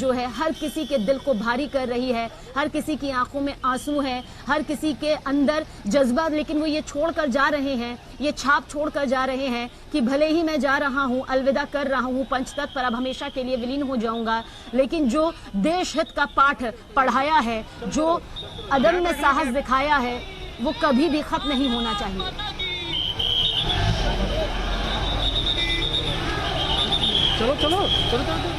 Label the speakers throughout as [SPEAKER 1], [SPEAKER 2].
[SPEAKER 1] जो है हर किसी के दिल को भारी कर रही है, हर किसी की आंखों में आंसू हैं, हर किसी के अंदर जज्बा, लेकिन वो ये छोड़कर जा रहे हैं, ये छाप छोड़कर जा रहे हैं कि भले ही मैं जा रहा हूं, अलविदा कर रहा हूं, पंचतत्व पर अब हमेशा के लिए विलीन हो जाऊंगा, लेकिन जो देश हित का पाठ पढ़ाया है, जो अदम्य साहस दिखाया है, वो कभी भी खत्म नहीं होना चाहिए।
[SPEAKER 2] चलो चलो चलो चलो।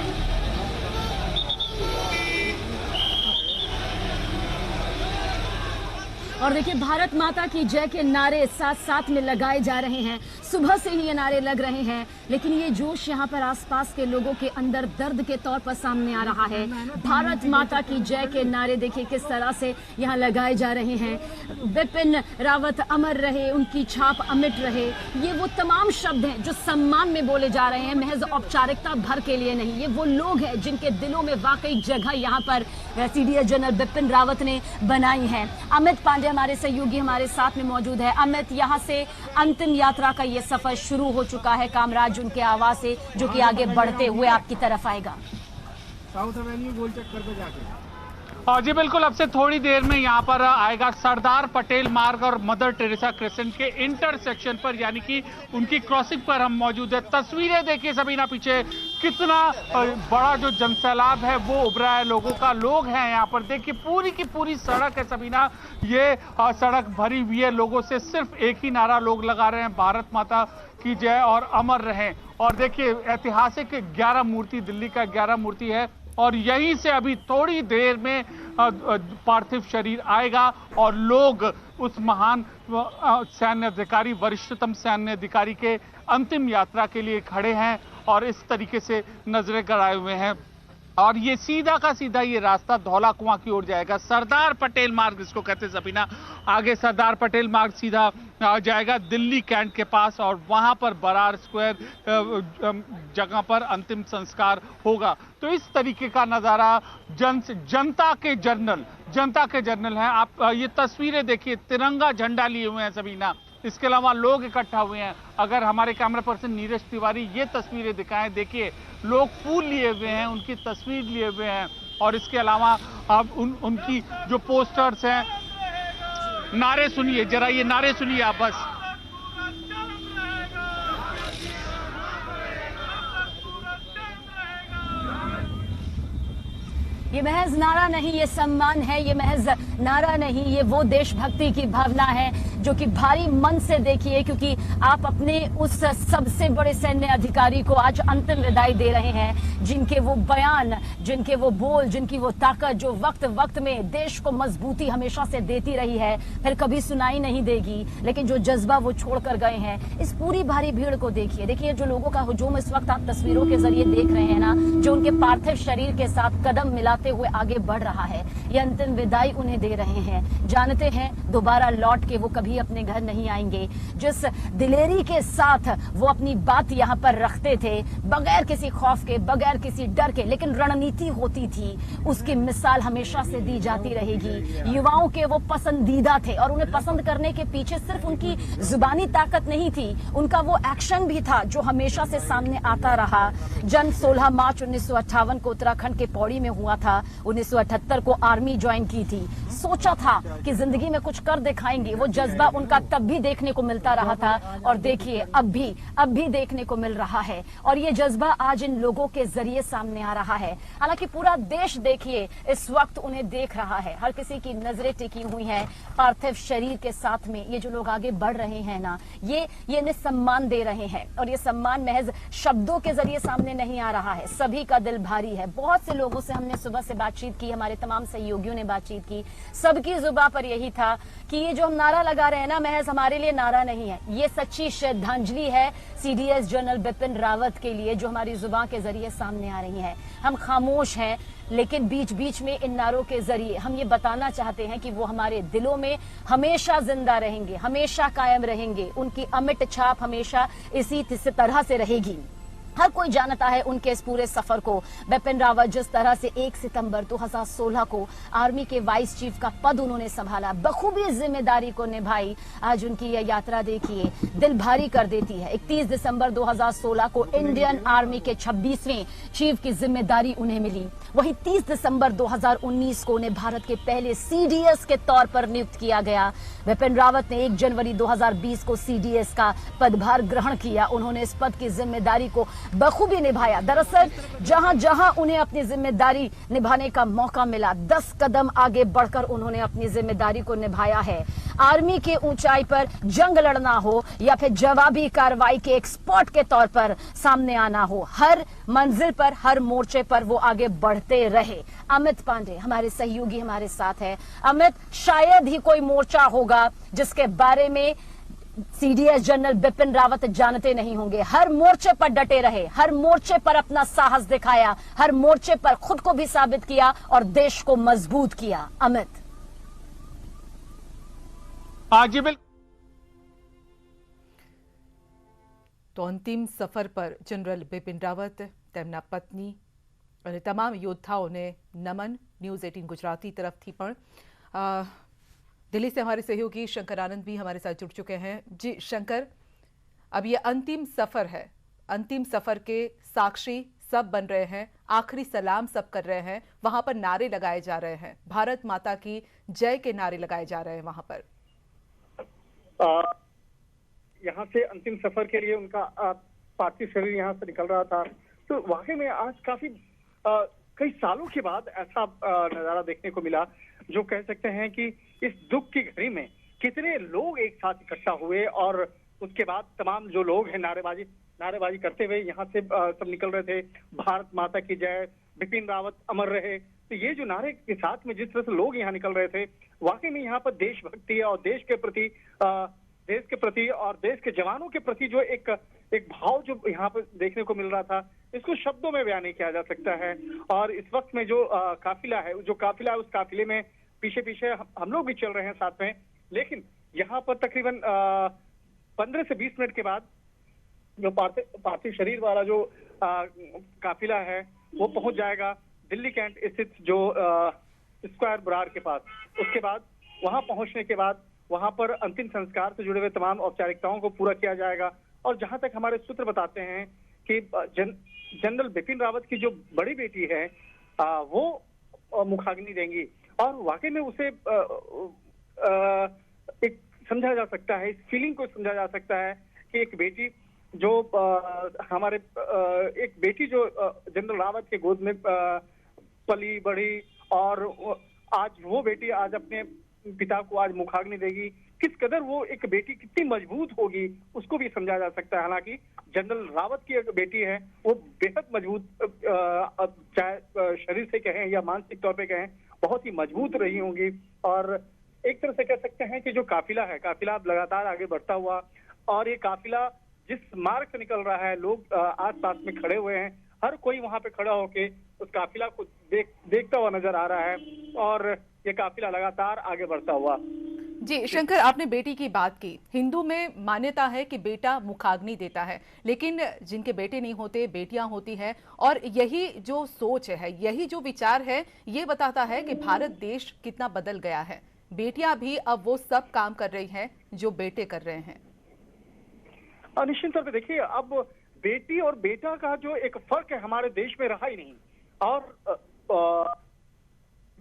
[SPEAKER 1] और देखिए, भारत माता की जय के नारे साथ साथ में लगाए जा रहे हैं, सुबह से ही ये नारे लग रहे हैं, लेकिन ये जोश यहाँ पर आसपास के लोगों के अंदर दर्द के तौर पर सामने आ रहा है। भारत माता की जय के नारे देखिए किस तरह से यहाँ लगाए जा रहे हैं। विपिन रावत अमर रहे, उनकी छाप अमिट रहे, ये वो तमाम शब्द हैं जो सम्मान में बोले जा रहे हैं, महज औपचारिकता भर के लिए नहीं। ये वो लोग हैं जिनके दिलों में वाकई जगह यहाँ पर सीडीएस जनरल विपिन रावत ने बनाई है। अमित पांडे हमारे सहयोगी हमारे साथ में मौजूद है। अमित, यहाँ से अंतिम यात्रा का ये सफर शुरू हो चुका है, कामराज उनके आवाज से जो कि आगे बढ़ते हुए आपकी तरफ आएगा।
[SPEAKER 2] साउथ एवेन्यू गोल चक्कर पे जाके
[SPEAKER 3] जी बिल्कुल, अब से थोड़ी देर में यहाँ पर आएगा सरदार पटेल मार्ग और मदर टेरेसा क्रेसेंट के इंटरसेक्शन पर, यानी कि उनकी क्रॉसिंग पर हम मौजूद है। तस्वीरें देखिए सबीना, पीछे कितना बड़ा जो जनसैलाब है वो उभरा है लोगों का। लोग हैं यहाँ पर, देखिए पूरी की पूरी सड़क है सबीना, ये सड़क भरी हुई है लोगों से। सिर्फ एक ही नारा लोग लगा रहे हैं, भारत माता की जय और अमर रहें। और देखिए ऐतिहासिक 11 मूर्ति, दिल्ली का 11 मूर्ति है, और यहीं से अभी थोड़ी देर में पार्थिव शरीर आएगा और लोग उस महान सैन्य अधिकारी, वरिष्ठतम सैन्य अधिकारी के अंतिम यात्रा के लिए खड़े हैं और इस तरीके से नजरें गड़ाए हुए हैं। और ये सीधा का सीधा ये रास्ता धौला कुआं की ओर जाएगा, सरदार पटेल मार्ग इसको कहते हैं सबीना। आगे सरदार पटेल मार्ग सीधा जाएगा दिल्ली कैंट के पास, और वहां पर बरार स्क्वायर जगह पर अंतिम संस्कार होगा। तो इस तरीके का नजारा जनता के जर्नल हैं। आप ये तस्वीरें देखिए, तिरंगा झंडा लिए हुए हैं सबीना, इसके अलावा लोग इकट्ठा हुए हैं। अगर हमारे कैमरा पर्सन नीरज तिवारी ये तस्वीरें दिखाएं, देखिए लोग फूल लिए हुए हैं, उनकी तस्वीर लिए हुए हैं, और इसके अलावा आप उनकी जो पोस्टर्स हैं, नारे सुनिए जरा, ये नारे सुनिए आप बस।
[SPEAKER 1] ये महज नारा नहीं, ये सम्मान है, ये महज नारा नहीं, ये वो देशभक्ति की भावना है जो कि भारी मन से देखिए, क्योंकि आप अपने उस सबसे बड़े सैन्य अधिकारी को आज अंतिम विदाई दे रहे हैं, जिनके वो बयान, जिनके वो बोल, जिनकी वो ताकत जो वक्त वक्त में देश को मजबूती हमेशा से देती रही है, फिर कभी सुनाई नहीं देगी, लेकिन जो जज्बा वो छोड़कर गए हैं। इस पूरी भारी भीड़ को देखिए जो लोगों का हुजूम इस वक्त आप तस्वीरों के जरिए देख रहे हैं ना, जो उनके पार्थिव शरीर के साथ कदम मिला हुए आगे बढ़ रहा है, ये अंतिम विदाई उन्हें दे रहे हैं। जानते हैं दोबारा लौट के वो कभी अपने घर नहीं आएंगे। जिस दिलेरी के साथ वो अपनी बात यहाँ पर रखते थे, बगैर किसी खौफ के, बगैर किसी डर के, लेकिन रणनीति होती थी, उसकी मिसाल हमेशा से दी जाती रहेगी। युवाओं के वो पसंदीदा थे, और उन्हें पसंद करने के पीछे सिर्फ उनकी जुबानी ताकत नहीं थी, उनका वो एक्शन भी था जो हमेशा से सामने आता रहा। जन्म 16 मार्च 1958 को उत्तराखंड के पौड़ी में हुआ था। 1978 को आर्मी ज्वाइन की थी, सोचा था कि जिंदगी में कुछ कर दिखाएंगे। वो जज्बा उनका तब भी देखने को मिलता रहा था, और देखिए अब भी देखने को मिल रहा है, और ये जज्बा आज इन लोगों के जरिए सामने आ रहा है। हालांकि पूरा देश देखिए इस वक्त उन्हें देख रहा है, हर किसी की नजरें टिकी हुई हैं पार्थिव शरीर के साथ में। ये जो लोग आगे बढ़ रहे हैं ना, ये इन्हें सम्मान दे रहे हैं, और ये सम्मान महज शब्दों के जरिए सामने नहीं आ रहा है, सभी का दिल भारी है। बहुत से लोगों से हमने सुबह से बातचीत की, हमारे तमाम सहयोगियों ने बातचीत की, सबकी जुबान पर यही था कि ये जो हम नारा लगा रहे हैं ना, महज हमारे लिए नारा नहीं है, ये सच्ची श्रद्धांजलि है सीडीएस जनरल विपिन रावत के लिए, जो हमारी जुबान के जरिए सामने आ रही है। हम खामोश हैं, लेकिन बीच बीच में इन नारों के जरिए हम ये बताना चाहते हैं कि वो हमारे दिलों में हमेशा जिंदा रहेंगे, हमेशा कायम रहेंगे, उनकी अमिट छाप हमेशा इसी तरह से रहेगी। हर कोई जानता है उनके इस पूरे सफर को। बिपिन रावत जिस तरह से 1 सितंबर 2016 को आर्मी के वाइस चीफ का पद उन्होंने संभाला, बखूबी जिम्मेदारी को निभाई। आज उनकी यह यात्रा देखिए, दिल भारी कर देती है। 31 दिसंबर 2016 को इंडियन आर्मी के 26वें चीफ की जिम्मेदारी उन्हें मिली। वहीं 30 दिसंबर 2019 को उन्हें भारत के पहले सीडीएस के तौर पर नियुक्त किया गया। बिपिन रावत ने 1 जनवरी 2020 को सीडीएस का पदभार ग्रहण किया। उन्होंने इस पद की जिम्मेदारी को बखूबी निभाया। दरअसल जहां जहां उन्हें अपनी जिम्मेदारी निभाने का मौका मिला, 10 कदम आगे बढ़कर उन्होंने अपनी जिम्मेदारी को निभाया है। आर्मी के ऊंचाई पर जंग लड़ना हो या फिर जवाबी कार्रवाई के एक्सपर्ट के तौर पर सामने आना हो, हर मंजिल पर, हर मोर्चे पर वो आगे बढ़ते रहे। अमित पांडे हमारे सहयोगी हमारे साथ है। अमित, शायद ही कोई मोर्चा होगा जिसके बारे में सीडीएस जनरल बिपिन रावत जानते नहीं होंगे। हर मोर्चे पर डटे रहे, हर मोर्चे पर अपना साहस दिखाया, हर मोर्चे पर खुद को भी साबित किया और देश को मजबूत किया। अमित
[SPEAKER 3] जी बिल्कुल।
[SPEAKER 4] तो अंतिम सफर पर जनरल बिपिन रावत, તેમના પત્ની અને તમામ યોદ્ધાઓને નમન। न्यूज़ 18 गुजराती तरफ थी पण दिल्ली से हमारे सहयोगी शंकर आनंद भी हमारे साथ जुड़ चुके हैं। जी शंकर, अब ये अंतिम सफर है, अंतिम सफर के साक्षी सब बन रहे हैं, आखिरी सलाम सब कर रहे हैं, वहां पर नारे लगाए जा रहे हैं, भारत माता की जय के नारे लगाए जा रहे हैं। वहां पर
[SPEAKER 5] यहाँ से अंतिम सफर के लिए उनका पार्थिव शरीर यहाँ से निकल रहा था। तो वाकई में आज काफी कई सालों के बाद ऐसा नजारा देखने को मिला जो कह सकते हैं कि इस दुख की घड़ी में कितने लोग एक साथ इकट्ठा हुए और उसके बाद तमाम जो लोग हैं नारेबाजी करते हुए यहाँ से सब निकल रहे थे। भारत माता की जय, बिपिन रावत अमर रहे। तो ये जो नारे के साथ में जिस तरह से लोग यहाँ निकल रहे थे, वाकई में यहाँ पर देशभक्ति और देश के प्रति और देश के जवानों के प्रति जो एक भाव जो यहाँ पर देखने को मिल रहा था, इसको शब्दों में बयान नहीं किया जा सकता है। और इस वक्त में जो काफिला है उस काफिले में पीछे पीछे हम लोग भी चल रहे हैं साथ में। लेकिन यहाँ पर तकरीबन 15 से 20 मिनट के बाद जो पार्थिव शरीर वाला जो काफिला है वो पहुंच जाएगा दिल्ली कैंट स्थित जो स्क्वायर बरार के पास। उसके बाद वहां पहुंचने के बाद वहां पर अंतिम संस्कार से जुड़े हुए तमाम औपचारिकताओं को पूरा किया जाएगा। और जहां तक हमारे सूत्र बताते हैं कि जनरल बिपिन रावत की जो बड़ी बेटी है वो मुखाग्नि देंगी। और वाकई में उसे एक समझा जा सकता है, इस फीलिंग को समझा जा सकता है कि एक बेटी जो एक बेटी जो जनरल रावत के गोद में पली बढ़ी और आज वो बेटी आज अपने पिता को आज मुखाग्नि देगी, किस कदर वो एक बेटी कितनी मजबूत होगी उसको भी समझा जा सकता है। हालांकि जनरल रावत की एक बेटी है वो बेहद मजबूत, चाहे शरीर से कहें या मानसिक तौर पे कहें, बहुत ही मजबूत रही होंगी। और एक तरह से कह सकते हैं कि जो काफिला है, काफिला अब लगातार आगे बढ़ता हुआ, और ये काफिला जिस मार्ग से निकल रहा है, लोग आस-पास में खड़े हुए हैं, हर कोई वहां पे खड़ा होके उस काफिला को देखता हुआ नजर आ रहा है और ये काफिला लगातार आगे बढ़ता हुआ।
[SPEAKER 4] जी शंकर, आपने बेटी की बात की। हिंदू में मान्यता है कि बेटा मुखाग्नि देता है, लेकिन जिनके बेटे नहीं होते बेटियां होती हैं। और यही जो सोच है, यही जो विचार है, ये बताता है कि भारत देश कितना बदल गया है। बेटियां भी अब वो सब काम कर रही हैं जो बेटे कर रहे हैं।
[SPEAKER 5] निश्चित तौर पर देखिए, अब बेटी और बेटा का जो एक फर्क है हमारे देश में रहा ही नहीं। और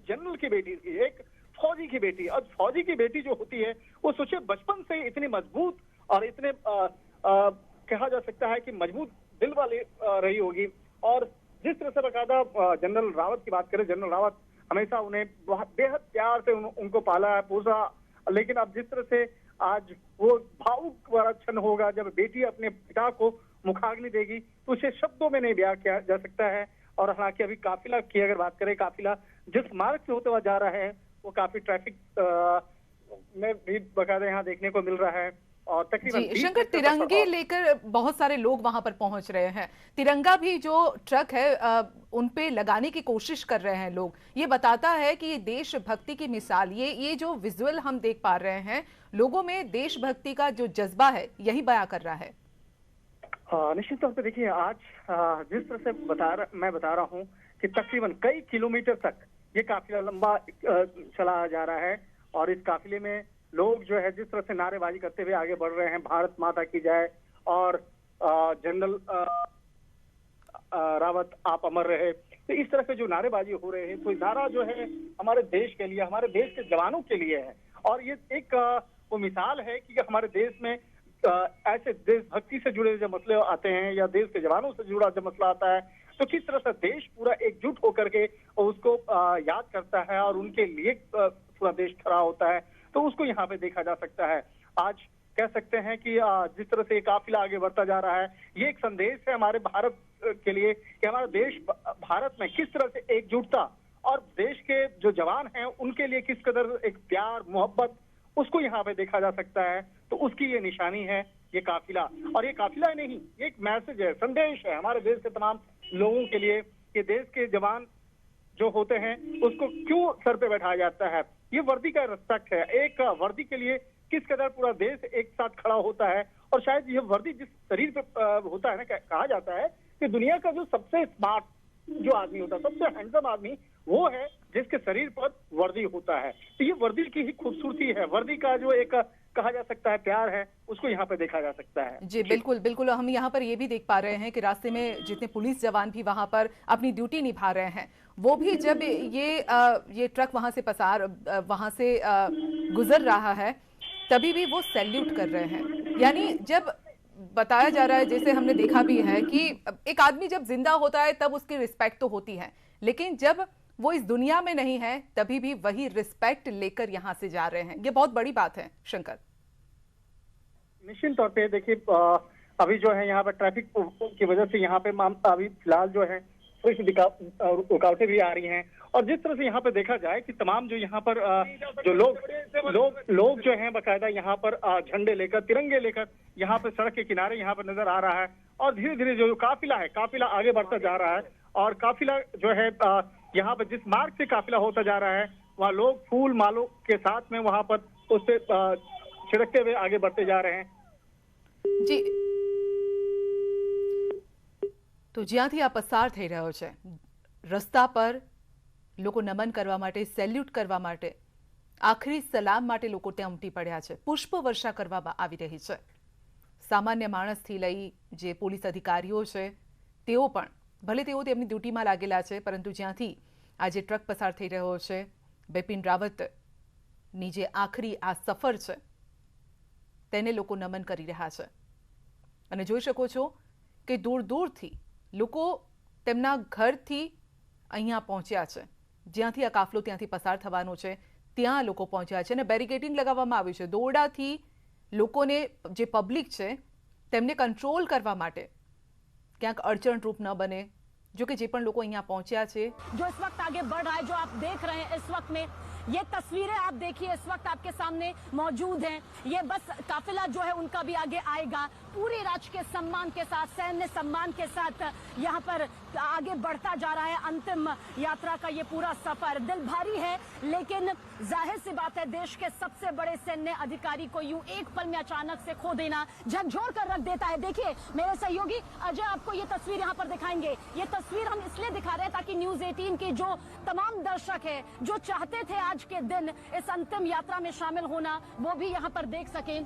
[SPEAKER 5] जनरल की बेटी, एक फौजी की बेटी, और फौजी की बेटी जो होती है वो सोचे बचपन से इतनी मजबूत और इतने कहा जा सकता है कि मजबूत दिल वाली रही होगी। और जिस तरह से बकायदा जनरल रावत की बात करें, जनरल रावत हमेशा उन्हें बेहद प्यार से उनको पाला है, पोसा। लेकिन अब जिस तरह से आज वो भावुक वाला क्षण होगा जब बेटी अपने पिता को मुखाग्नि देगी, तो उसे शब्दों में नहीं बयां किया जा सकता है। और हालांकि अभी काफिला की अगर बात करें, काफिला जिस मार्ग से होते हुआ जा रहा है वो काफी ट्रैफिक में भी बकायदा यहाँ देखने को मिल रहा है। और तकरीबन
[SPEAKER 4] शंकर, तिरंगे लेकर बहुत सारे लोग वहां पर पहुंच रहे हैं। तिरंगा भी जो ट्रक है उन पे लगाने की कोशिश कर रहे हैं लोग। ये बताता है कि ये देशभक्ति की मिसाल, ये जो विजुअल हम देख पा रहे हैं, लोगों में देशभक्ति का जो जज्बा है यही बयां कर रहा है।
[SPEAKER 5] निश्चित तौर पे देखिए आज जिस तरह से मैं बता रहा हूँ कि तकरीबन कई किलोमीटर तक ये काफिला लंबा चला जा रहा है और इस काफिले में लोग जो है जिस तरह से नारेबाजी करते हुए आगे बढ़ रहे हैं, भारत माता की जय और जनरल रावत आप अमर रहे, तो इस तरह के जो नारेबाजी हो रहे हैं, तो नारा जो है हमारे देश के लिए, हमारे देश के जवानों के लिए है। और ये एक वो मिसाल है कि हमारे देश में ऐसे देशभक्ति से जुड़े जब मसले आते हैं या देश के जवानों से जुड़ा जब मसला आता है, तो किस तरह से देश पूरा एकजुट होकर के उसको याद करता है और उनके लिए पूरा देश खड़ा होता है, तो उसको यहाँ पे देखा जा सकता है। आज कह सकते हैं कि जिस तरह से ये काफिला आगे बढ़ता जा रहा है, ये एक संदेश है हमारे भारत के लिए कि हमारा देश भारत में किस तरह से एकजुटता और देश के जो जवान हैं उनके लिए किस कदर एक प्यार मोहब्बत, उसको यहाँ पे देखा जा सकता है। तो उसकी ये निशानी है ये काफिला, और ये काफिला नहीं, ये एक मैसेज है, संदेश है हमारे देश के तमाम लोगों के लिए कि देश के जवान जो होते हैं उसको क्यों सर पे बैठाया जाता है। ये वर्दी का रिस्पेक्ट है, एक वर्दी के लिए किस कदर पूरा देश एक साथ खड़ा होता है। और शायद ये वर्दी जिस शरीर पे होता है ना, कहा जाता है कि दुनिया का जो सबसे स्मार्ट जो आदमी होता है, सबसे हैंडसम आदमी वो है जिसके शरीर पर वर्दी होता है। तो ये वर्दी की ही खूबसूरती है, वर्दी का जो एक कहा जा सकता है प्यार है, उसको यहाँ पे देखा जा सकता है।
[SPEAKER 4] जी बिल्कुल बिल्कुल, हम यहाँ पर ये भी देख पा रहे हैं कि रास्ते में जितने पुलिस जवान भी वहां पर अपनी ड्यूटी निभा रहे हैं, वो भी जब ये ट्रक वहां से गुजर रहा है, तभी भी वो सैल्यूट कर रहे हैं। यानी जब बताया जा रहा है, जैसे हमने देखा भी है कि एक आदमी जब जिंदा होता है तब उसकी रिस्पेक्ट तो होती है, लेकिन जब वो इस दुनिया में नहीं है तभी भी वही रिस्पेक्ट लेकर यहां से जा रहे हैं। ये बहुत बड़ी बात है शंकर।
[SPEAKER 5] निश्चित तौर पे देखिए अभी जो है यहाँ पर ट्रैफिक की वजह से यहाँ पे अभी फिलहाल जो है थोड़ी सी रुकावटें भी आ रही हैं। और जिस तरह से यहाँ पर देखा जाए कि तमाम जो यहाँ पर जो लोग जो हैं बाकायदा यहाँ पर झंडे लेकर, तिरंगे लेकर यहाँ पर सड़क के किनारे यहाँ पर नजर आ रहा है। और धीरे धीरे जो काफिला है, काफिला आगे बढ़ता जा रहा है। और काफिला जो है यहाँ पर जिस मार्ग से काफिला होता जा रहा है, वहाँ लोग फूल मालों के साथ में वहाँ पर उससे छिड़कते हुए आगे बढ़ते जा रहे हैं।
[SPEAKER 4] जी તો જ્યાંથી આ પસાર થઈ રહ્યો છે, રસ્તા પર લોકો નમન કરવા માટે, સેલ્યુટ કરવા માટે, આખરી સલામ માટે લોકો ત્યાં ઉમટી પડ્યા છે, પુષ્પ વર્ષા કરવામાં આવી રહી છે। સામાન્ય માણસથી લઈ જે પોલીસ અધિકારીઓ છે તેઓ પણ, ભલે તેઓ તેમની ડ્યુટીમાં લાગેલા છે, પરંતુ જ્યાંથી આ જે ટ્રક પસાર થઈ રહ્યો છે, બિપિન રાવતની જે આખરી આ સફર છે તેને લોકો નમન કરી રહ્યા છે। અને જોઈ શકો છો કે દૂર દૂરથી લોકો તેમના ઘરથી અહીંયા પહોંચ્યા છે, જ્યાંથી આ કાફલો ત્યાંથી પસાર થવાનો છે ત્યાં લોકો પહોંચ્યા છે અને બેરિકેડિંગ લગાવવામાં આવ્યું છે। દોરડાથી લોકોને, જે પબ્લિક છે તેમને કંટ્રોલ કરવા માટે ક્યાંક અડચણરૂપ ન બને। जो कि जे पण लोग यहाँ पहुंचा है,
[SPEAKER 1] जो इस वक्त आगे बढ़ रहा है, जो आप देख रहे हैं इस वक्त में, ये तस्वीरें आप देखिए इस वक्त आपके सामने मौजूद हैं। ये बस काफिला जो है उनका भी आगे आएगा, पूरे राजकीय सम्मान के साथ, सैन्य सम्मान के साथ यहाँ पर आगे बढ़ता जा रहा है। अंतिम यात्रा का ये पूरा सफर दिल भारी है, लेकिन जाहिर सी बात है देश के सबसे बड़े सैन्य अधिकारी को यूं एक पल में अचानक से खो देना झकझोर कर रख देता है। देखिए मेरे सहयोगी अजय आपको ये तस्वीर यहाँ पर दिखाएंगे। ये तस्वीर हम इसलिए दिखा रहे हैं ताकि न्यूज 18 के जो तमाम दर्शक है, जो चाहते थे आज के दिन इस अंतिम यात्रा में शामिल होना, वो भी यहाँ पर देख सकें।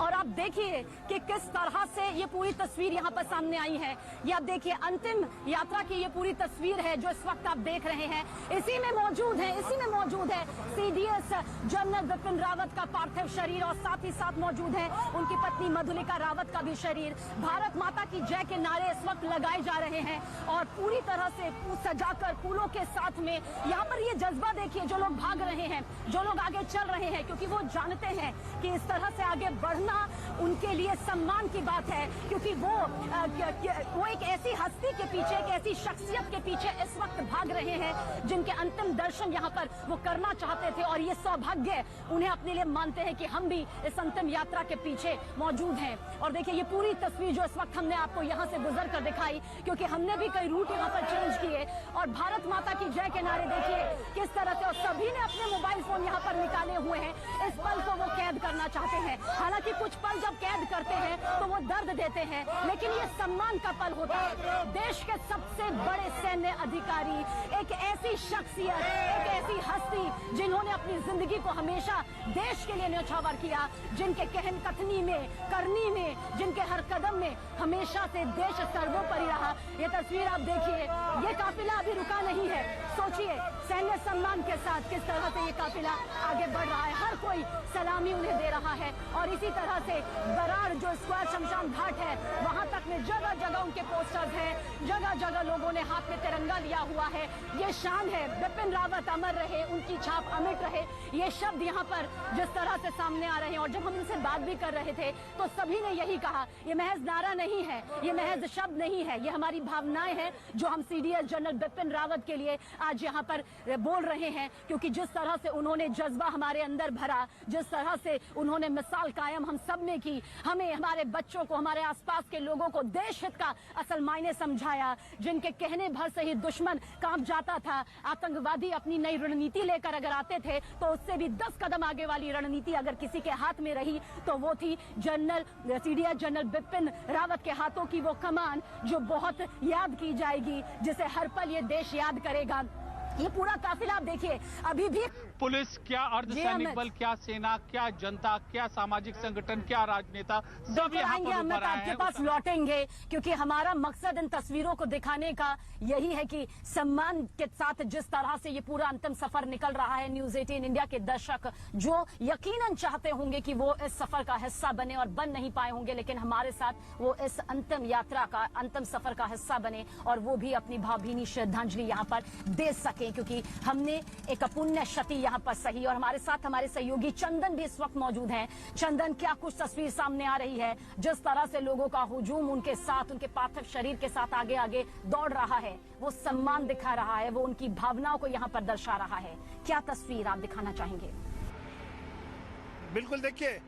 [SPEAKER 1] और आप देखिए कि किस तरह से ये पूरी तस्वीर यहाँ पर सामने आई है। ये आप देखिए अंतिम यात्रा की ये पूरी तस्वीर है जो इस वक्त आप देख रहे हैं। इसी में मौजूद है सीडीएस जनरल बिपिन रावत का पार्थिव शरीर, और साथ ही साथ मौजूद है उनकी पत्नी मधुलिका रावत का भी शरीर। भारत माता की जय के नारे इस वक्त लगाए जा रहे हैं और पूरी तरह से सजाकर फूलों के साथ में यहाँ पर ये जज्बा देखिए, जो लोग भाग रहे हैं, जो लोग आगे चल रहे हैं, क्योंकि वो जानते हैं कि इस तरह से आगे बढ़ना उनके लिए सम्मान की बात है, क्योंकि वो एक ऐसी हस्ती के पीछे, एक ऐसी शख्सियत के पीछे इस वक्त भाग रहे हैं जिनके अंतिम दर्शन यहाँ पर वो करना चाहते थे। और ये सौभाग्य उन्हें अपने लिए मानते हैं कि हम भी इस अंतिम यात्रा के पीछे मौजूद हैं। और देखिए ये पूरी तस्वीर जो इस वक्त हमने आपको यहाँ से गुजर कर दिखाई, क्योंकि हमने भी कई रूट यहाँ पर चेंज किए और भारत माता की जय के नारे देखिए किस तरह से, और सभी ने अपने मोबाइल फोन यहाँ पर निकाले हुए हैं। इस पल को वो कैद करना चाहते हैं। हालांकि कुछ पल जब कैद करते हैं तो वो दर्द देते हैं, लेकिन ये सम्मान का पल होता है। देश के सबसे बड़े सैन्य अधिकारी, एक ऐसी शख्सियत, एक ऐसी हस्ती जिन्होंने अपनी जिंदगी को हमेशा देश के लिए न्यौछावर किया, जिनके कहन कथनी में, करनी में, जिनके हर कदम में हमेशा से देश सर्वोपरि रहा। ये तस्वीर आप देखिए, ये काफिला अभी रुका नहीं है। सोचिए सैन्य सम्मान के साथ किस तरह से ये काफिला आगे बढ़ रहा है। हर कोई सलामी उन्हें दे रहा है और इसी तरह से बराड़ जो स्क्वायर शमशान घाट है वहां तक में जगह जगह उनके पोस्टर्स हैं, जगह जगह लोगों ने हाथ में तिरंगा लिया हुआ है। ये शान है, बिपिन रावत अमर रहे, उनकी छाप अमिट रहे। ये शब्द यहाँ पर जिस तरह से सामने आ रहे हैं, और जब हम उनसे बात भी कर रहे थे तो सभी ने यही कहा, ये महज नारा नहीं है, ये महज शब्द नहीं है, ये हमारी भावनाएं हैं जो हम सीडीएस जनरल बिपिन रावत के लिए आज यहाँ पर बोल रहे हैं। क्योंकि जिस तरह से उन्होंने जज्बा हमारे अंदर भरा, जिस तरह से उन्होंने मिसाल कायम हम सब में की, हमें, हमारे बच्चों को, हमारे आसपास के लोगों को देश हित का असल मायने समझाया, जिनके कहने भर से ही दुश्मन कांप जाता था। आतंकवादी अपनी नई रणनीति लेकर अगर आते थे तो उससे भी 10 कदम आगे वाली रणनीति अगर किसी के हाथ में रही तो वो थी general CDS general Bipin Rawat के हाथों की वो कमान, जो बहुत याद की जाएगी, जिसे हर पल ये देश याद करेगा। ये पूरा काफिला आप देखिए, अभी भी
[SPEAKER 3] पुलिस, क्या अर्धसैनिक बल, क्या सेना, क्या जनता, क्या सामाजिक संगठन, क्या राजनेता, सब यहाँ पर उभर आए
[SPEAKER 1] आपके
[SPEAKER 3] हैं।
[SPEAKER 1] पास लौटेंगे, क्योंकि हमारा मकसद इन तस्वीरों को दिखाने का यही है कि सम्मान के साथ जिस तरह से ये पूरा अंतिम सफर निकल रहा है, न्यूज 18 इंडिया के दर्शक जो यकीनन चाहते होंगे कि वो इस सफर का हिस्सा बने और बन नहीं पाए होंगे, लेकिन हमारे साथ वो इस अंतिम यात्रा का, अंतिम सफर का हिस्सा बने और वो भी अपनी भावभीनी श्रद्धांजलि यहाँ पर दे सके। क्योंकि हमने एक पुण्य क्षति यहाँ पर सही, और हमारे साथ हमारे सहयोगी चंदन भी इस वक्त मौजूद हैं। चंदन, क्या कुछ तस्वीर सामने आ रही है? जिस तरह से लोगों का हुजूम उनके साथ, उनके पार्थिव शरीर के साथ आगे आगे दौड़ रहा है, वो सम्मान दिखा रहा है, वो उनकी भावनाओं को यहाँ पर दर्शा रहा है। क्या तस्वीर आप दिखाना चाहेंगे?
[SPEAKER 6] बिल्कुल, देखिए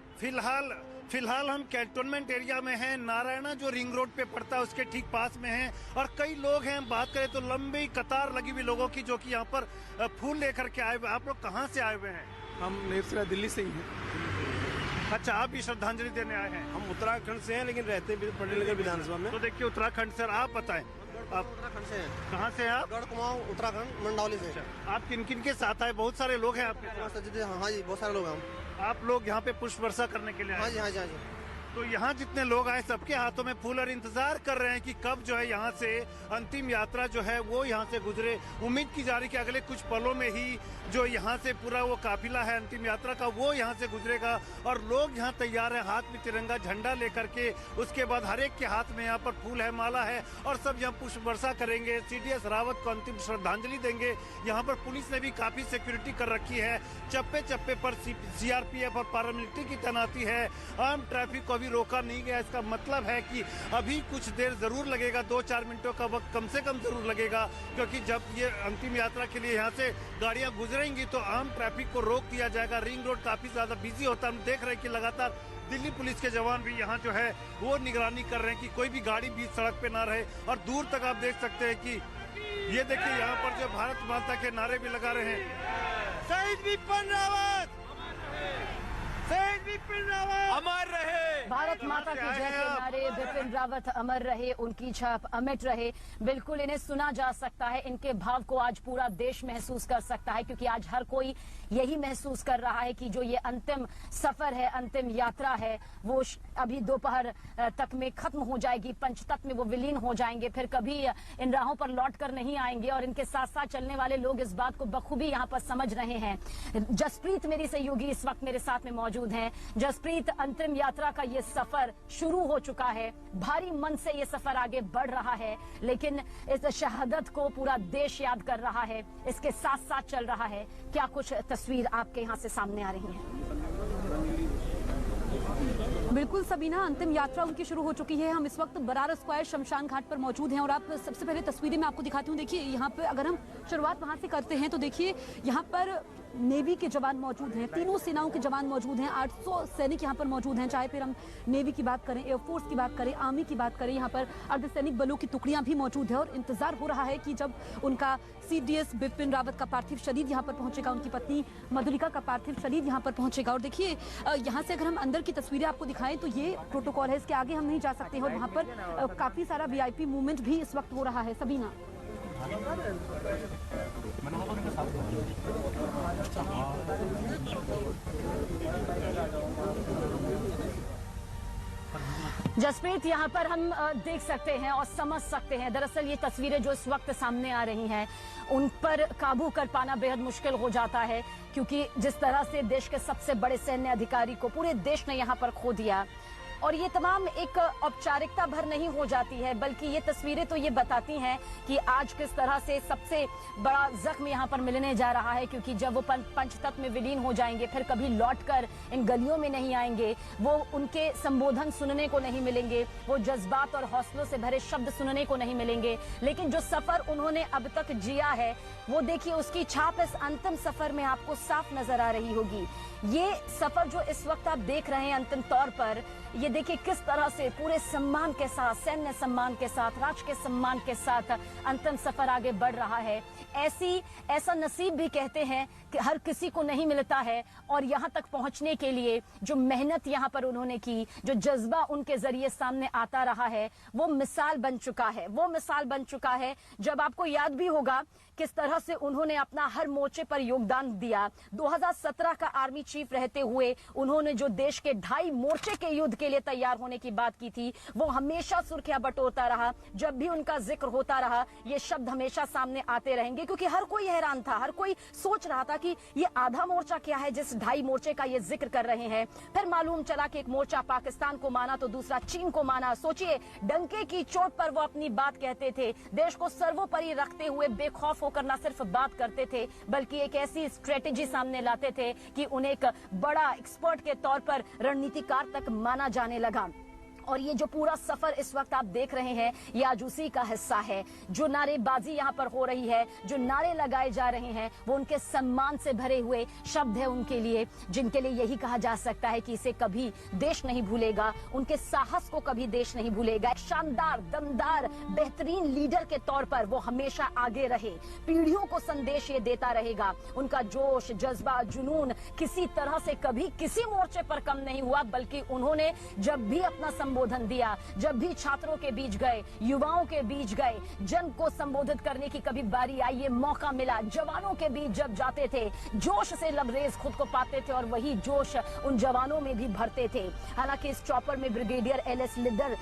[SPEAKER 6] फिलहाल हम कैंटोनमेंट एरिया में हैं। नारायणा जो रिंग रोड पे पड़ता है उसके ठीक पास में हैं, और कई लोग हैं, बात करें तो लंबी कतार लगी हुई लोगों की, जो कि यहाँ पर फूल लेकर के आए हुए। आप लोग कहाँ से आए हुए हैं?
[SPEAKER 2] हम नेरसिरा दिल्ली से ही हैं।
[SPEAKER 6] अच्छा, आप भी श्रद्धांजलि देने आए हैं?
[SPEAKER 7] हम उत्तराखंड से हैं, लेकिन रहते भी पटेल नगर विधानसभा में।
[SPEAKER 6] तो देखिए, उत्तराखंड से। आप बताएं, आप
[SPEAKER 7] उत्तराखंड से हैं?
[SPEAKER 6] कहाँ से हैं आप?
[SPEAKER 7] गढ़ कुमाऊं, उत्तराखंड, मंडौली से।
[SPEAKER 6] आप किन किन के साथ आए? बहुत सारे लोग हैं आपके साथ।
[SPEAKER 7] हाँ जी, बहुत सारे लोग हैं हम।
[SPEAKER 6] आप लोग यहाँ पे पुष्प वर्षा करने के लिए आए?
[SPEAKER 7] हाँ जी, हाँ जी, हाँ जी।
[SPEAKER 6] तो यहाँ जितने लोग आए सबके हाथों में फूल, और इंतजार कर रहे हैं कि कब जो है यहाँ से अंतिम यात्रा जो है वो यहाँ से गुजरे। उम्मीद की जा रही कि अगले कुछ पलों में ही जो यहाँ से पूरा वो काफिला है अंतिम यात्रा का, वो यहाँ से गुजरेगा। और लोग यहाँ तैयार हैं, हाथ में तिरंगा झंडा लेकर के। उसके बाद हर एक के हाथ में यहाँ पर फूल है, माला है, और सब यहाँ पुष्प वर्षा करेंगे, सीडीएस रावत को अंतिम श्रद्धांजलि देंगे। यहाँ पर पुलिस ने भी काफी सिक्योरिटी कर रखी है, चप्पे चप्पे पर सीआरपीएफ और पैरामिलिट्री की तैनाती है। आम ट्रैफिक को भी रोका नहीं गया। इसका मतलब है कि अभी कुछ देर जरूर लगेगा, 2-4 मिनटों का वक्त कम से कम जरूर लगेगा, क्योंकि जब ये अंतिम यात्रा के लिए यहाँ से गाड़ियां गुजरेंगी तो आम ट्रैफिक को रोक दिया जाएगा। रिंग रोड काफी ज्यादा बिजी होता है। हम देख रहे हैं कि लगातार दिल्ली पुलिस के जवान भी यहाँ जो है वो निगरानी कर रहे हैं कि कोई भी गाड़ी बीच सड़क पे ना रहे। और दूर तक आप देख सकते हैं कि ये देखिए, यहाँ पर जो भारत माता के नारे भी लगा रहे हैं। शहीद बिपिन रावत, शहीद बिपिन रावत अमर रहे।
[SPEAKER 1] भारत माता की जय के नारे, बिपिन रावत अमर रहे, उनकी छाप अमिट रहे। बिल्कुल इन्हें सुना जा सकता है, इनके भाव को आज पूरा देश महसूस कर सकता है, क्योंकि आज हर कोई यही महसूस कर रहा है कि जो ये अंतिम सफर है, अंतिम यात्रा है, वो अभी दोपहर तक में खत्म हो जाएगी। पंचतत्व में वो विलीन हो जाएंगे, फिर कभी इन राहों पर लौट कर नहीं आएंगे। और इनके साथ साथ चलने वाले लोग इस बात को बखूबी यहाँ पर समझ रहे हैं। जसप्रीत मेरी सहयोगी इस वक्त मेरे साथ में मौजूद हैं। जसप्रीत, अंतिम यात्रा का ये सफर शुरू हो चुका है, भारी मन से ये सफर आगे बढ़ रहा है, लेकिन इस शहादत को पूरा देश याद कर रहा है, इसके साथ साथ चल रहा है। क्या कुछ तस्वीर आपके यहाँ से सामने आ रही है?
[SPEAKER 8] बिल्कुल सबीना, अंतिम यात्रा उनकी शुरू हो चुकी है। हम इस वक्त बराड़ स्क्वायर शमशान घाट पर मौजूद हैं और आप सबसे पहले तस्वीरें मैं आपको दिखाती हूँ। देखिए, यहाँ पर अगर हम शुरुआत वहाँ से करते हैं तो देखिए यहाँ पर नेवी के जवान मौजूद हैं, तीनों सेनाओं के जवान मौजूद हैं, 800 सैनिक यहाँ पर मौजूद हैं। चाहे फिर हम नेवी की बात करें, एयरफोर्स की बात करें, आर्मी की बात करें, यहाँ पर अर्धसैनिक बलों की टुकड़ियां भी मौजूद है। और इंतजार हो रहा है कि जब उनका CDS बिपिन रावत का पार्थिव शरीर यहाँ पर पहुंचेगा, उनकी पत्नी मधुलिका का पार्थिव शरीर यहाँ पर पहुंचेगा। और देखिए यहाँ से अगर हम अंदर की तस्वीरें आपको दिखाएं तो ये प्रोटोकॉल है, इसके आगे हम नहीं जा सकते हैं। और वहाँ पर काफी सारा VIP मूवमेंट भी इस वक्त हो रहा है। सबीना,
[SPEAKER 1] जसप्रीत, यहाँ पर हम देख सकते हैं और समझ सकते हैं, दरअसल ये तस्वीरें जो इस वक्त सामने आ रही हैं उन पर काबू कर पाना बेहद मुश्किल हो जाता है, क्योंकि जिस तरह से देश के सबसे बड़े सैन्य अधिकारी को पूरे देश ने यहाँ पर खो दिया। और ये तमाम एक औपचारिकता भर नहीं हो जाती है, बल्कि ये तस्वीरें तो ये बताती हैं कि आज किस तरह से सबसे बड़ा जख्म यहाँ पर मिलने जा रहा है, क्योंकि जब वो पंचतत्व में विलीन हो जाएंगे फिर कभी लौटकर इन गलियों में नहीं आएंगे, वो उनके संबोधन सुनने को नहीं मिलेंगे, वो जज्बात और हौसलों से भरे शब्द सुनने को नहीं मिलेंगे। लेकिन जो सफर उन्होंने अब तक जिया है वो देखिए, उसकी छाप इस अंतिम सफर में आपको साफ नजर आ रही होगी। ये सफर जो इस वक्त आप देख रहे हैं अंतिम तौर पर, ये देखिए किस तरह से पूरे सम्मान के साथ, सैन्य सम्मान के साथ, राष्ट्र के सम्मान के साथ अंतिम सफर आगे बढ़ रहा है। ऐसा नसीब भी कहते हैं कि हर किसी को नहीं मिलता है। और यहाँ तक पहुँचने के लिए जो मेहनत यहाँ पर उन्होंने की, जो जज्बा उनके जरिए सामने आता रहा है, वो मिसाल बन चुका है। वो मिसाल बन चुका है जब आपको याद भी होगा किस तरह से उन्होंने अपना हर मोर्चे पर योगदान दिया। 2017 का आर्मी चीफ रहते हुए उन्होंने जो देश के 2.5 मोर्चे के युद्ध के लिए तैयार होने की बात की थी, वो हमेशा सुर्खियां बटोरता रहा। जब भी उनका जिक्र होता रहा ये शब्द हमेशा सामने आते रहेंगे, क्योंकि हर कोई हैरान था, हर कोई सोच रहा था कि ये आधा मोर्चा क्या है जिस 2.5 मोर्चे का ये जिक्र कर रहे हैं। फिर मालूम चला कि एक मोर्चा पाकिस्तान को माना तो दूसरा चीन को माना। सोचिए, डंके की चोट पर वो अपनी बात कहते थे, देश को सर्वोपरि रखते हुए बेखौफ होकर न सिर्फ बात करते थे बल्कि एक ऐसी स्ट्रेटेजी सामने लाते थे कि उन्हें एक बड़ा एक्सपर्ट के तौर पर रणनीतिकार तक माना जाने लगा। और ये जो पूरा सफर इस वक्त आप देख रहे हैं ये आज उसी का हिस्सा है। जो नारेबाजी यहाँ पर हो रही है, जो नारे लगाए जा रहे हैं, वो उनके सम्मान से भरे हुए शब्द है उनके लिए, जिनके लिए यही कहा जा सकता है कि इसे कभी देश नहीं भूलेगा, उनके साहस को कभी देश नहीं भूलेगा। एक शानदार, दमदार, बेहतरीन लीडर के तौर पर वो हमेशा आगे रहे, पीढ़ियों को संदेश ये देता रहेगा। उनका जोश, जज्बा, जुनून किसी तरह से कभी किसी मोर्चे पर कम नहीं हुआ, बल्कि उन्होंने जब भी अपना संबोधन दिया, जब भी छात्रों के बीच गए, युवाओं के बीच गए, जन को संबोधित करने की कभी बारी आई, ये मौका मिला, जवानों के बीच जब जाते थे जोश से लबरेज खुद को पाते थे और वही जोश उन जवानों में भी भरते थे। हालांकि इस चॉपर में ब्रिगेडियर LS लिद्दर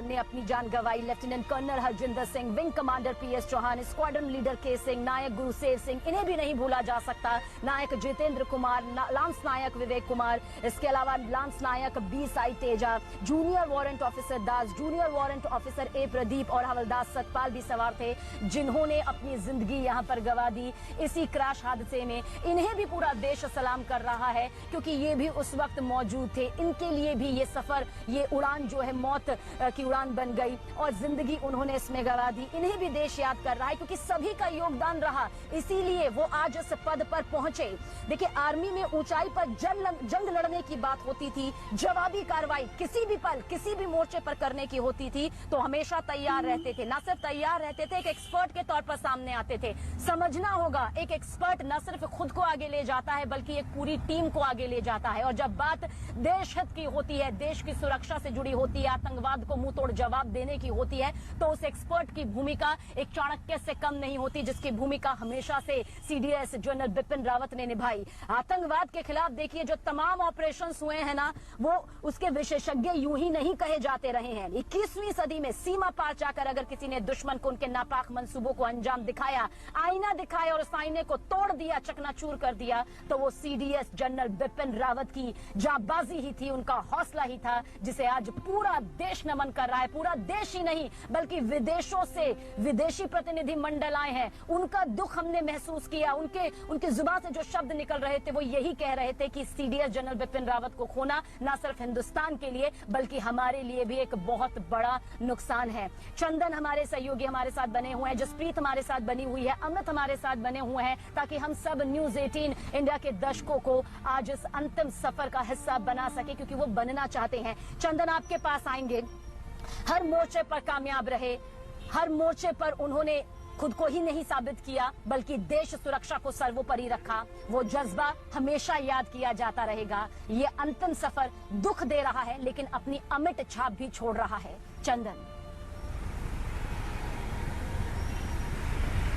[SPEAKER 1] ने अपनी जान गंवाई, lieutenant colonel Harjinder Singh, wing commander PS Chauhan, squadron leader K Singh, Naik Gurusev Singh, इन्हें भी नहीं भूला जा सकता, नायक जितेंद्र कुमार, लांस नायक विवेक कुमार, इसके अलावा lance Naik B Sai Teja, junior warrant officer Das, junior warrant officer A Pradeep और हवलदार सतपाल भी सवार थे, जिन्होंने अपनी जिंदगी यहाँ पर गंवा दी इसी क्रैश हादसे में। इन्हें भी पूरा देश सलाम कर रहा है, क्योंकि ये भी उस वक्त मौजूद थे। इनके लिए भी ये सफर, ये उड़ान जो है मौत की उड़ान बन गई और जिंदगी उन्होंने इसमें गंवा दी। इन्हें भी देश याद कर रहा है, क्योंकि सभी का योगदान रहा, इसीलिए वो आज इस पद पर पहुंचे। देखिए, आर्मी में ऊंचाई पर जंग लड़ने की बात होती थी, जवाबी कार्रवाई किसी भी पल, किसी भी मोर्चे पर करने की होती थी तो हमेशा तैयार रहते थे। न सिर्फ तैयार रहते थे, एक एक्सपर्ट के तौर पर सामने आते थे। समझना होगा, एक एक्सपर्ट न सिर्फ खुद को आगे ले जाता है बल्कि एक पूरी टीम को आगे ले जाता है। और जब बात देश हित की होती है, देश की सुरक्षा से जुड़ी होती है, आतंकवाद को मुंह तोड़ जवाब देने की होती है, तो उस एक्सपर्ट की भूमिका एक चाणक्य से कम नहीं होती, जिसकी भूमिका हमेशा से CDS जनरल बिपिन रावत ने निभाई। आतंकवाद के खिलाफ देखिए जो तमाम ऑपरेशन हुए हैं ना, वो उसके विशेषज्ञ यूं ही नहीं कहे जाते रहे हैं। 21वीं सदी में सीमा पार जाकर अगर किसी ने दुश्मन को उनके नापाक मंसूबों को अंजाम दिखाया, आईना दिखाया और उस आईने को तोड़ दिया, चकनाचूर कर दिया, तो वो CDS जनरल बिपिन रावत की जाबाजी ही थी, उनका हौसला ही था, जिसे आज पूरा देश नमन कर रहा है। पूरा देश ही नहीं बल्कि विदेशों से विदेशी प्रतिनिधि मंडल आए हैं, उनका दुख हमने महसूस किया। उनके जुबान से जो शब्द निकल रहे थे वो यही कह रहे थे कि CDS जनरल बिपिन रावत को खोना न सिर्फ हिंदुस्तान के लिए बल्कि हमारे हमारे लिए भी एक बहुत बड़ा नुकसान है। चंदन हमारे सहयोगी हमारे साथ बने हुए हैं, जसप्रीत हमारे साथ बनी हुई है, अमित हमारे साथ बने हुए हैं, ताकि हम सब न्यूज 18 इंडिया के दर्शकों को आज इस अंतिम सफर का हिस्सा बना सके, क्योंकि वो बनना चाहते हैं। चंदन आपके पास आएंगे। हर मोर्चे पर कामयाब रहे, हर मोर्चे पर उन्होंने खुद को ही नहीं साबित किया बल्कि देश सुरक्षा को सर्वोपरि रखा। वो जज्बा हमेशा याद किया जाता रहेगा। ये अंतिम सफर दुख दे रहा है लेकिन अपनी अमिट छाप भी छोड़ रहा है। चंदन,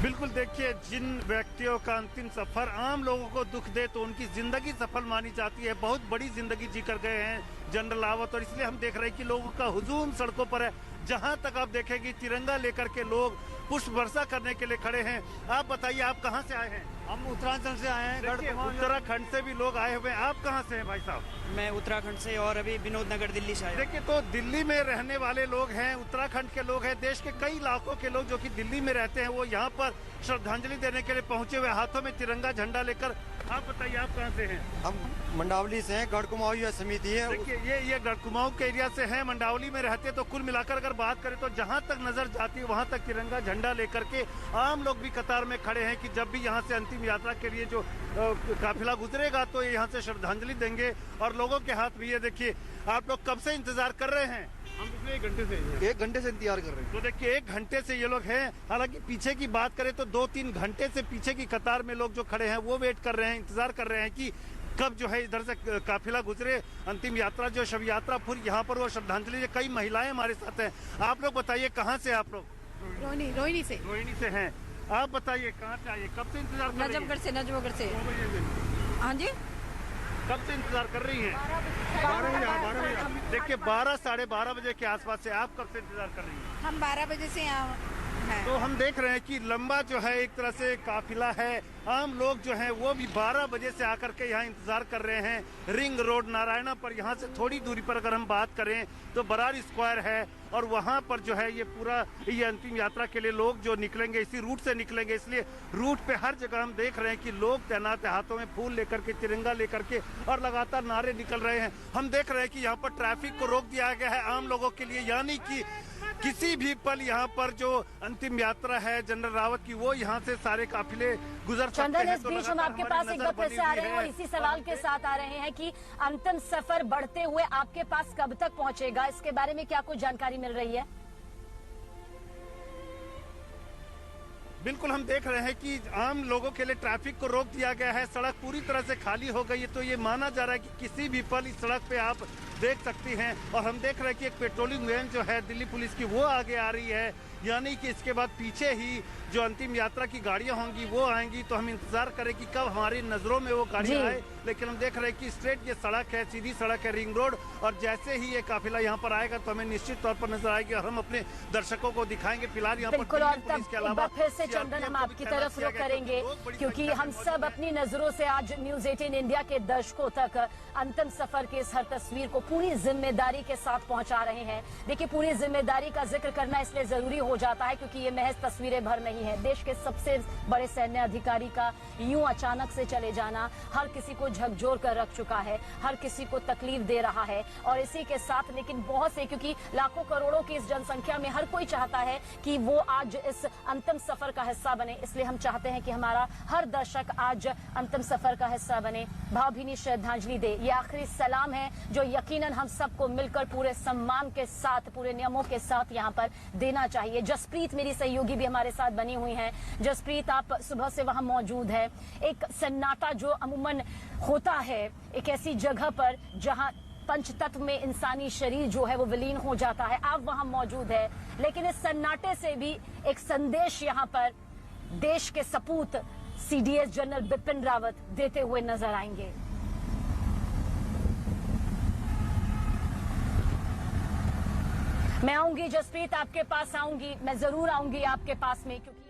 [SPEAKER 6] बिल्कुल, देखिए, जिन व्यक्तियों का अंतिम सफर आम लोगों को दुख दे तो उनकी जिंदगी सफल मानी जाती है। बहुत बड़ी जिंदगी जीकर गए हैं जनरल रावत, और इसलिए हम देख रहे हैं कि लोगों का हुजूम सड़कों पर है। जहां तक आप देखेंगे तिरंगा लेकर के लोग पुष्प वर्षा करने के लिए खड़े हैं। आप बताइए, आप कहां से आए हैं?
[SPEAKER 7] हम उत्तराखंड से आए हैं।
[SPEAKER 6] उत्तराखंड से भी लोग आए हुए हैं। आप कहां से हैं भाई साहब?
[SPEAKER 9] मैं उत्तराखंड से और अभी विनोद नगर दिल्ली से आया।
[SPEAKER 6] देखिए, तो दिल्ली में रहने वाले लोग हैं, उत्तराखंड के लोग हैं, देश के कई इलाकों के लोग जो कि दिल्ली में रहते हैं वो यहाँ पर श्रद्धांजलि देने के लिए पहुंचे हुए, हाथों में तिरंगा झंडा लेकर। आप बताइए, आप कहाँ से हैं?
[SPEAKER 7] हम मंडावली से हैं, गढ़कुमाऊं युवा समिति है।
[SPEAKER 6] देखिए, ये गढ़कुमाऊं के एरिया से हैं, मंडावली में रहते हैं। तो कुल मिलाकर अगर बात करें तो जहाँ तक नजर जाती है वहाँ तक तिरंगा झंडा लेकर के आम लोग भी कतार में खड़े हैं कि जब भी यहाँ से अंतिम यात्रा के लिए जो काफिला गुजरेगा तो ये यहाँ से श्रद्धांजलि देंगे। और लोगों के हाथ भी ये देखिए, आप लोग कब से इंतजार कर रहे हैं?
[SPEAKER 2] हम पिछले 1 घंटे से
[SPEAKER 7] इंतजार कर रहे हैं।
[SPEAKER 6] तो देखिए, 1 घंटे से ये लोग हैं। हालांकि पीछे की बात करें तो 2-3 घंटे से पीछे की कतार में लोग जो खड़े हैं वो वेट कर रहे हैं, इंतजार कर रहे हैं कि कब जो है इधर से काफिला गुजरे, अंतिम यात्रा जो शव यात्रा फिर यहाँ पर वो श्रद्धांजलि। कई महिलाएं हमारे साथ हैं। आप लोग बताइए, कहाँ से आप लोग?
[SPEAKER 10] रोहिणी से
[SPEAKER 6] हैं। आप बताइए, कहाँ से आइए, कब से इंतजार कर रही हैं?
[SPEAKER 10] नजफगढ़ से। हाँ जी,
[SPEAKER 6] कब से इंतजार कर रही हैं?
[SPEAKER 2] 12 बजे।
[SPEAKER 6] देखिए, 12 साढ़े 12 बजे के आसपास से। आप कब से इंतजार कर रही हैं?
[SPEAKER 10] हम 12 बजे से यहाँ हैं।
[SPEAKER 6] तो हम देख रहे हैं कि लंबा जो है एक तरह से काफिला है। आम लोग जो हैं वो भी 12 बजे से आकर के यहाँ इंतजार कर रहे हैं। रिंग रोड नारायणा पर यहाँ से थोड़ी दूरी पर अगर हम बात करें तो बरार स्क्वायर है, और वहाँ पर जो है ये पूरा ये अंतिम यात्रा के लिए लोग जो निकलेंगे इसी रूट से निकलेंगे। इसलिए रूट पे हर जगह हम देख रहे हैं कि लोग तैनात है, हाथों में फूल लेकर के, तिरंगा लेकर के, और लगातार नारे निकल रहे हैं। हम देख रहे हैं कि यहाँ पर ट्रैफिक को रोक दिया गया है आम लोगों के लिए, यानी कि किसी भी पल यहाँ पर जो अंतिम यात्रा है जनरल रावत की वो यहाँ से सारे काफिले गुजर सकते हैं।
[SPEAKER 1] चंदन, इस बीच हम आपके पास एक बार फिर से आ रहे हैं और इसी सवाल के साथ आ रहे हैं कि अंतिम सफर बढ़ते हुए आपके पास कब तक पहुंचेगा, इसके बारे में क्या कुछ जानकारी मिल रही है?
[SPEAKER 6] बिल्कुल, हम देख रहे हैं कि आम लोगों के लिए ट्रैफिक को रोक दिया गया है, सड़क पूरी तरह से खाली हो गई है। तो ये माना जा रहा है कि किसी भी पल इस सड़क पे आप देख सकती हैं। और हम देख रहे हैं कि एक पेट्रोलिंग वैन जो है दिल्ली पुलिस की वो आगे आ रही है, यानी कि इसके बाद पीछे ही जो अंतिम यात्रा की गाड़ियां होंगी वो आएंगी। तो हम इंतजार करें कि कब हमारी नजरों में वो गाड़ियां आए। लेकिन हम देख रहे हैं कि स्ट्रेट ये सड़क है, सीधी सड़क है, रिंग रोड, और जैसे ही ये काफिला यहाँ पर आएगा तो हमें निश्चित तौर पर नजर आएगी और हम अपने दर्शकों को दिखाएंगे। फिलहाल यहाँ पर पुलिस के अलावा
[SPEAKER 1] फिर से चंदन हम आपकी तरफ रुख करेंगे, क्योंकि हम सब अपनी नजरों से आज न्यूज 18 इंडिया के दर्शकों तक अंतिम सफर की इस हर तस्वीर को पूरी जिम्मेदारी के साथ पहुंचा रहे हैं। देखिए, पूरी जिम्मेदारी का जिक्र करना इसलिए जरूरी हो जाता है क्योंकि ये महज तस्वीरें भर नहीं है। देश के सबसे बड़े सैन्य अधिकारी का यूं अचानक से चले जाना हर किसी को झकझोर कर रख चुका है, हर किसी को तकलीफ दे रहा है। और इसी के साथ लेकिन बहुत से, क्योंकि लाखों करोड़ों की इस जनसंख्या में हर कोई चाहता है कि वो आज इस अंतिम सफर का हिस्सा बने, इसलिए हम चाहते हैं कि हमारा हर दर्शक आज अंतिम सफर का हिस्सा बने, भावभीनी श्रद्धांजलि दे। ये आखिरी सलाम है जो यकीनन हम सबको मिलकर पूरे सम्मान के साथ, पूरे नियमों के साथ यहाँ पर देना चाहिए। जसप्रीत मेरी सहयोगी भी हमारे साथ बनी हुई हैं। जसप्रीत, आप सुबह से वहां मौजूद है। एक सन्नाटा जो अमूमन होता है एक ऐसी जगह पर जहां पंचतत्व में इंसानी शरीर जो है वो विलीन हो जाता है, आप वहां मौजूद है। लेकिन इस सन्नाटे से भी एक संदेश यहाँ पर देश के सपूत CDS जनरल बिपिन रावत देते हुए नजर आएंगे। मैं आऊंगी जसप्रीत, आपके पास आऊंगी, मैं जरूर आऊंगी आपके पास में, क्योंकि